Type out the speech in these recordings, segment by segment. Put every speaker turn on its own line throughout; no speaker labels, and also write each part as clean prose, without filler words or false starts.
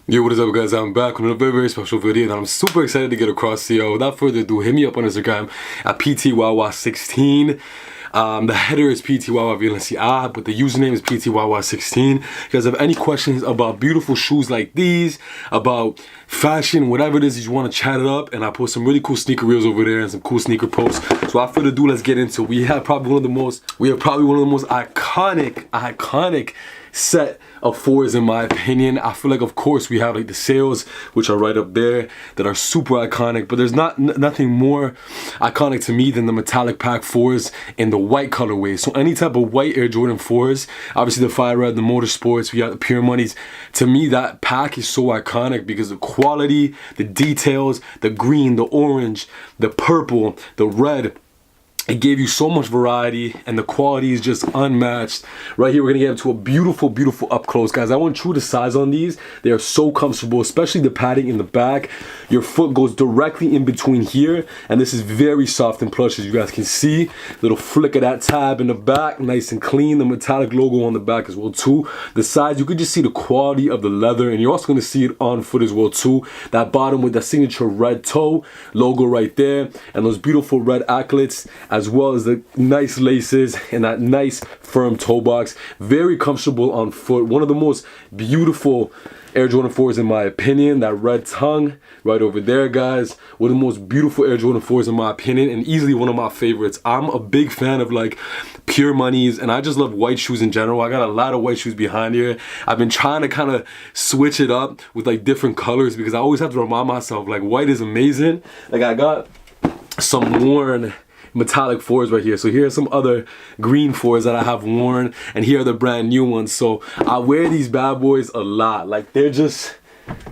Yo, what is up guys? I'm back with a very special video that I'm super excited to get across to you. Without further ado, hit me up on Instagram at PTWawa16. The header is PTWawa16, but the username is PTWawa16. If you guys have any questions about beautiful shoes like these, about fashion, whatever it is you want to chat it up, and I post some really cool sneaker reels over there and some cool sneaker posts. So without further ado, let's get into it. We have probably one of the most iconic set of fours in my opinion. I feel like, of course, we have like the sales, which are right up there, that are super iconic, but there's nothing more iconic to me than the metallic pack fours in the white colorway. So any type of white Air Jordan 4s, obviously the Fire Red, the Motorsports, we got the Pure Moneys. To me, that pack is so iconic because the quality, the details, the green, the orange, the purple, the red. It gave you so much variety, and the quality is just unmatched. Right here, we're gonna get into a beautiful, beautiful up close, guys. I went true to size on these. They are so comfortable, especially the padding in the back. Your foot goes directly in between here, and this is very soft and plush, as you guys can see. Little flick of that tab in the back, nice and clean. The metallic logo on the back as well too. The sides, you could just see the quality of the leather, and you're also gonna see it on foot as well too. That bottom with that signature red toe logo right there, and those beautiful red anklets, as well as the nice laces and that nice firm toe box. Very comfortable on foot. One of the most beautiful Air Jordan 4s in my opinion. That red tongue right over there, guys. One of the most beautiful Air Jordan 4s in my opinion, and easily one of my favorites. I'm a big fan of like Pure Moneys, and I just love white shoes in general. I got a lot of white shoes behind here. I've been trying to kind of switch it up with like different colors because I always have to remind myself like white is amazing. Like I got some worn metallic fours right here. So here are some other green fours that I have worn, and here are the brand new ones. So I wear these bad boys a lot. Like they're just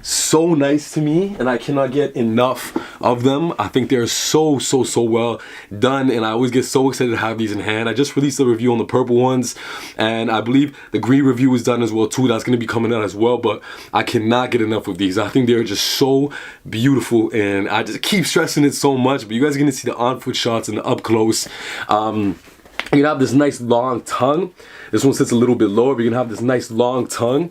so nice to me, and I cannot get enough of them. I think they're so well done, and I always get so excited to have these in hand. I just released a review on the purple ones, and I believe the green review is done as well too. That's going to be coming out as well, but I cannot get enough of these. I think they're just so beautiful, and I just keep stressing it so much, but you guys are going to see the on-foot shots and the up close. You're gonna have this nice long tongue. This one sits a little bit lower, but you're gonna have this nice long tongue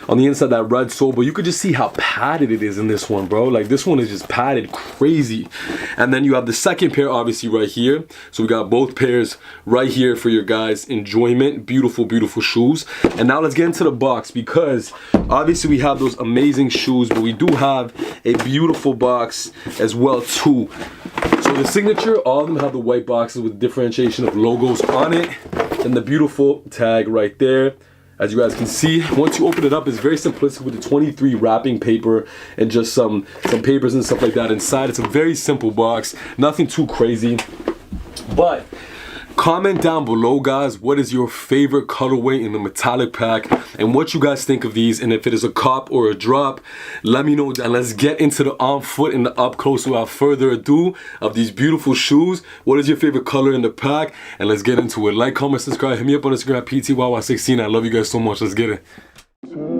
on the inside, that red sole. But you could just see how padded it is in this one, bro. Like this one is just padded crazy. And then you have the second pair obviously right here. So we got both pairs right here for your guys' enjoyment. Beautiful, beautiful shoes. And now let's get into the box, because obviously we have those amazing shoes, but we do have a beautiful box as well too. So the signature, all of them have the white boxes with differentiation of logos on it, and the beautiful tag right there. As you guys can see, once you open it up, it's very simplistic with the 23 wrapping paper and just some papers and stuff like that inside. It's a very simple box, nothing too crazy. But comment down below, guys, what is your favorite colorway in the metallic pack and what you guys think of these, and if it is a cop or a drop, let me know. And let's get into the on foot and the up close without further ado of these beautiful shoes. What is your favorite color in the pack? And let's get into it. Like, comment, subscribe, hit me up on Instagram at PTWawa16. I love you guys so much. Let's get it.